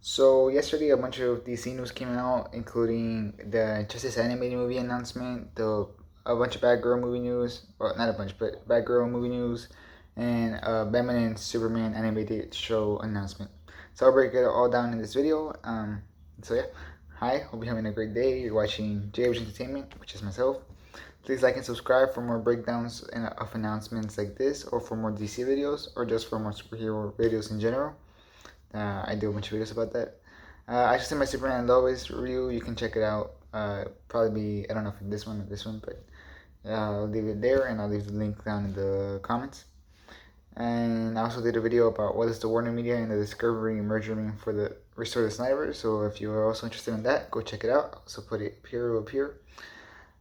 So yesterday a bunch of DC news came out, including the Justice animated movie announcement, a bunch of Batgirl movie news, well not a bunch, but Batgirl movie news, and Batman and Superman animated show announcement. So I'll break it all down in this video. So yeah, hi, hope you're having a great day. You're watching JH Entertainment, which is myself. Please like and subscribe for more breakdowns of announcements like this, or for more DC videos, or just for more superhero videos in general. I do a bunch of videos about that. I just did my Superman and Lois review. You can check it out. Probably be, I don't know if this one or this one, but I'll leave it there and I'll leave the link down in the comments. And I also did a video about what is the Warner Media and the Discovery merger for the Restore the Snyderverse. So if you are also interested in that, go check it out. I'll also put it up here.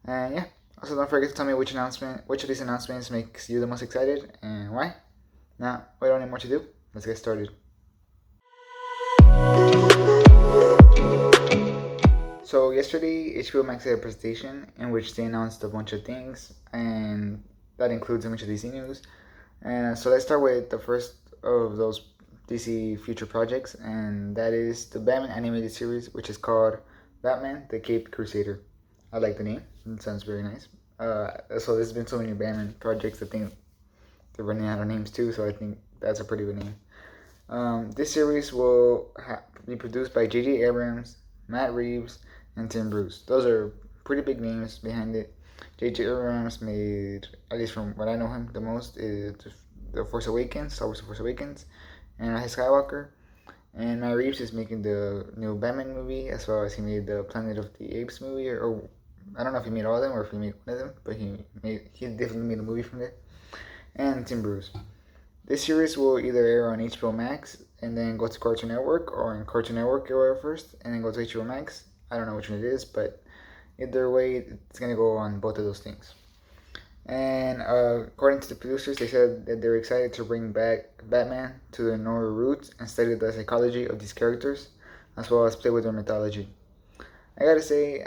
And yeah, also don't forget to tell me which of these announcements makes you the most excited and why. Now, we don't need more to do. Let's get started. So yesterday, HBO Max had a presentation in which they announced a bunch of things, and that includes a bunch of DC news. And so let's start with the first of those DC future projects, and that is the Batman animated series, which is called Batman: The Caped Crusader. I like the name; it sounds very nice. So there's been so many Batman projects. I think they're running out of names too, so I think that's a pretty good name. This series will be produced by J.J. Abrams, Matt Reeves, and Tim Bruce. Those are pretty big names behind it. J.J. Abrams made, at least from what I know him the most, is The Force Awakens, Star Wars: The Force Awakens, and Rise of Skywalker. And Matt Reeves is making the new Batman movie, as well as he made the Planet of the Apes movie, or I don't know if he made all of them or if he made one of them, but he definitely made a movie from there. And Tim Bruce. This series will either air on HBO Max and then go to Cartoon Network, or in Cartoon Network it'll air first and then go to HBO Max. I don't know which one it is, but either way, it's gonna go on both of those things. And according to the producers, they said that they're excited to bring back Batman to their Noir roots and study the psychology of these characters, as well as play with their mythology. I gotta say,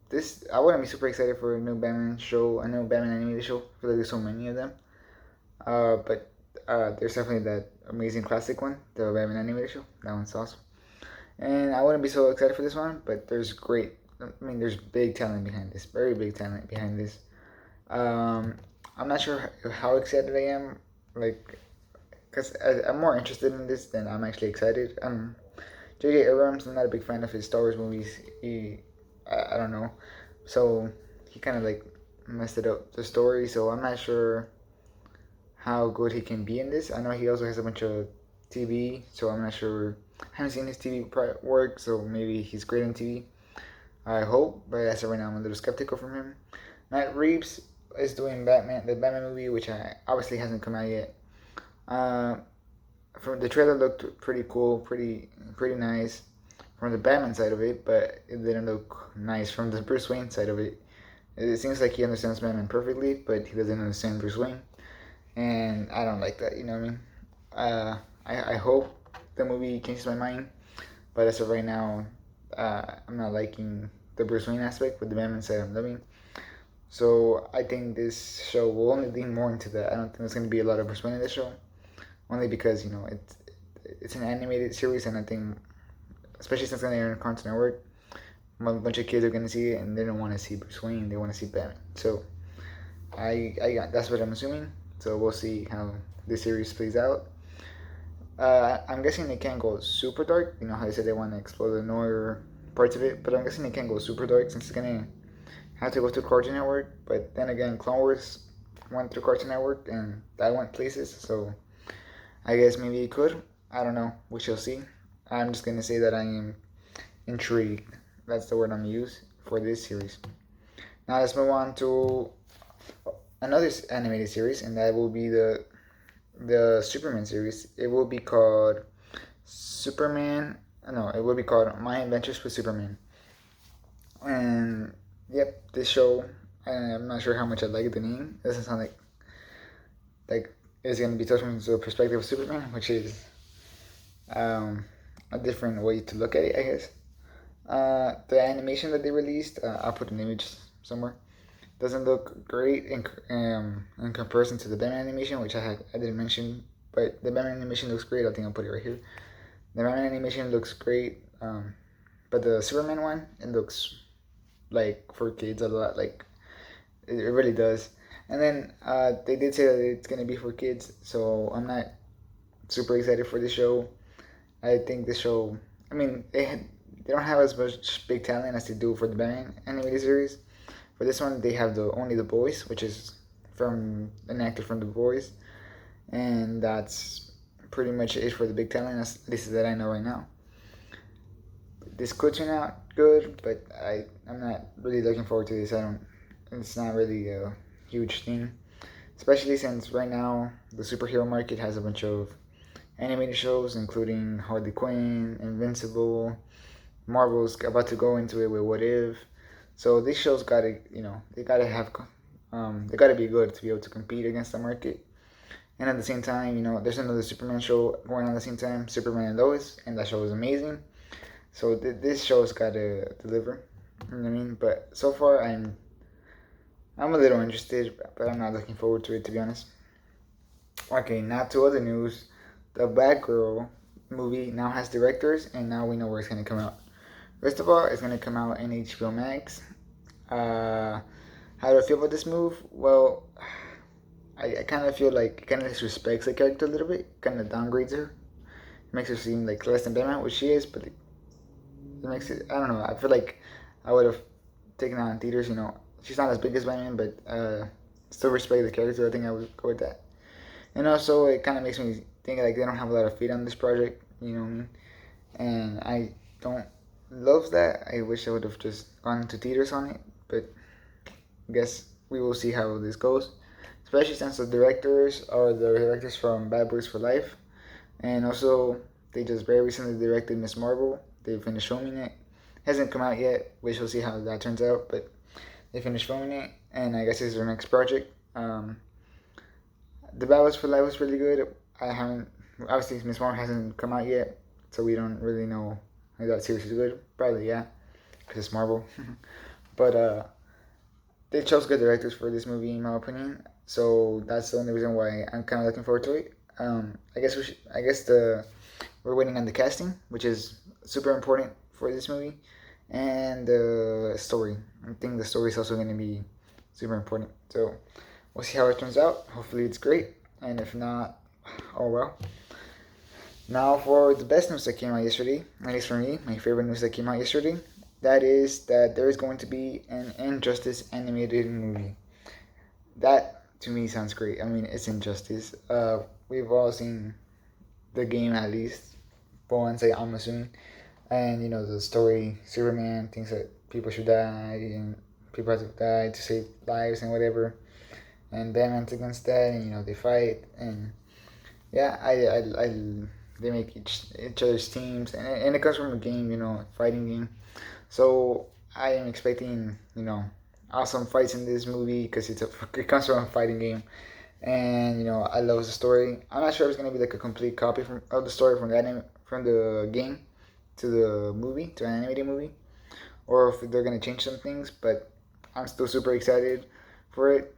this I wouldn't be super excited for a new Batman show, a new Batman animated show, because there's so many of them. But there's definitely that amazing classic one, the Batman animated show. That one's awesome. And I wouldn't be so excited for this one, but there's big talent behind this, very big talent behind this. I'm not sure how excited I am, like, because I'm more interested in this than I'm actually excited. J.J. Abrams, I'm not a big fan of his Star Wars movies. I don't know. So he kind of like messed it up, the story, so I'm not sure how good he can be in this. I know he also has a bunch of TV, so I'm not sure. I haven't seen his TV work, so maybe he's great on TV. I hope, but as of right now, I'm a little skeptical from him. Matt Reeves is doing the Batman movie, which obviously hasn't come out yet. From the trailer looked pretty cool, pretty nice from the Batman side of it, but it didn't look nice from the Bruce Wayne side of it. It seems like he understands Batman perfectly, but he doesn't understand Bruce Wayne, and I don't like that. You know what I mean? I hope the movie changes my mind, but as of right now, I'm not liking the Bruce Wayne aspect, but the Batman side I'm loving. So I think this show will only lean more into that. I don't think there's going to be a lot of Bruce Wayne in this show, only because it's an animated series, and I think, especially since it's going to air on Cartoon Network, a bunch of kids are going to see it, and they don't want to see Bruce Wayne; they want to see Batman. So I that's what I'm assuming. So we'll see how this series plays out. I'm guessing they can't go super dark. You know how they said they want to explore the noir parts of it, but I'm guessing they can't go super dark since it's gonna have to go to Cartoon Network. But then again, Clone Wars went through Cartoon Network and that went places, so I guess maybe it could. I don't know. We shall see. I'm just gonna say that I am intrigued. That's the word I'm gonna use for this series. Now let's move on to another animated series, and that will be the Superman series. It will be called Superman. No, it will be called My Adventures with Superman. And yep, this show. I'm not sure how much I like the name. It doesn't sound like it's gonna be touching the perspective of Superman, which is a different way to look at it, I guess. The animation that they released, I'll put an image somewhere, doesn't look great in comparison to the Batman animation, which I didn't mention, but the Batman animation looks great. I think I'll put it right here. The Batman animation looks great, but the Superman one, it looks like for kids a lot. Like it really does. And then they did say that it's gonna be for kids, so I'm not super excited for the show. I think the show, I mean, they don't have as much big talent as they do for the Batman animated series. For this one, they have the only the boys, which is from an actor from the boys, and that's pretty much it for the big talent. At least that I know right now. This could turn out good, but I'm not really looking forward to this. I don't. It's not really a huge thing, especially since right now the superhero market has a bunch of animated shows, including Harley Quinn, Invincible. Marvel's about to go into it with What If. So these shows gotta, they gotta have, they gotta be good to be able to compete against the market. And at the same time, there's another Superman show going on at the same time, Superman and Lois, and that show is amazing. So this show's gotta deliver. You know what I mean? But so far, I'm a little interested, but I'm not looking forward to it, to be honest. Okay, now to other news. The Batgirl movie now has directors, and now we know where it's gonna come out. First of all, it's gonna come out in HBO Max. Uh, how do I feel about this move? Well, I kind of feel like it kind of disrespects the character a little bit, kind of downgrades her, makes her seem like less than Batman, which she is, but it makes it. I don't know. I feel like I would have taken out in theaters. She's not as big as Batman, but still respect the character. I think I would go with that. And also, it kind of makes me think like they don't have a lot of feet on this project. You know what I mean? And I don't love that. I wish I would have just gone to theaters on it, but I guess we will see how this goes. Especially since the directors are the directors from Bad Boys for Life, and also they just very recently directed Miss Marvel. They finished filming it. Hasn't come out yet. We shall see how that turns out, but they finished filming it, and I guess this is their next project. The Bad Boys for Life was really good. I haven't obviously Miss Marvel hasn't come out yet, so we don't really know if that series is good. Probably yeah, because it's Marvel. But they chose good directors for this movie, in my opinion. So that's the only reason why I'm kind of looking forward to it. I guess we're waiting on the casting, which is super important for this movie, and the story. I think the story is also going to be super important. So we'll see how it turns out. Hopefully it's great, and if not, oh well. Now for the best news that came out yesterday, at least for me, my favorite news that came out yesterday, that is that there is going to be an Injustice animated movie. That to me sounds great. I mean, it's Injustice. We've all seen the game at least once, I'm assuming, and the story. Superman thinks that people should die and people have to die to save lives and whatever, and Batman's against that, and they fight, and yeah, I they make each other's teams, and it comes from a game, fighting game. So I am expecting, awesome fights in this movie because it comes from a fighting game, and I love the story. I'm not sure if it's gonna be like a complete copy of the story from the game to the movie to an animated movie, or if they're gonna change some things. But I'm still super excited for it.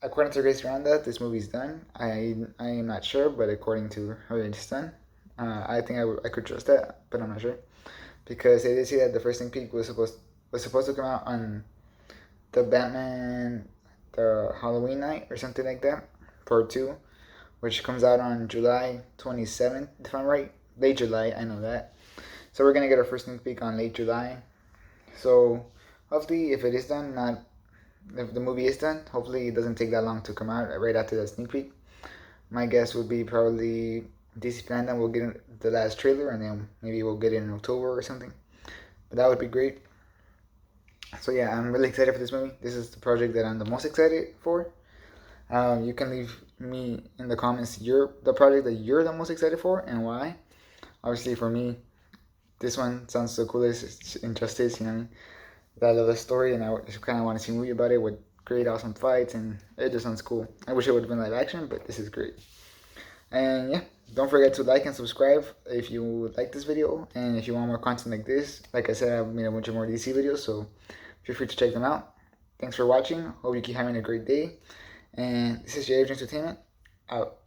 According to Grace Miranda, this movie's done. I am not sure, but according to her, it's done. I think I could trust that, but I'm not sure because they did say that the first sneak peek was supposed to come out on the Batman the Halloween night or something like that, part 2, which comes out on July 27th, if I'm right. Late July, I know that. So we're gonna get our first sneak peek on late July. So hopefully, if it is done, not if the movie is done, hopefully it doesn't take that long to come out right after that sneak peek. My guess would be probably DC Fandom will get the last trailer, and then maybe we'll get it in October or something. But that would be great. So yeah, I'm really excited for this movie. This is the project that I'm the most excited for. You can leave me in the comments the project that you're the most excited for and why. Obviously, for me, this one sounds the coolest. It's Injustice, you know what I mean? I love the story, and I just kind of want to see a movie about it with great, awesome fights, and it just sounds cool. I wish it would have been live action, but this is great. And yeah, don't forget to like and subscribe if you like this video, and if you want more content like this. Like I said, I've made a bunch of more DC videos, so feel free to check them out. Thanks for watching. Hope you keep having a great day. And this is J Entertainment, out.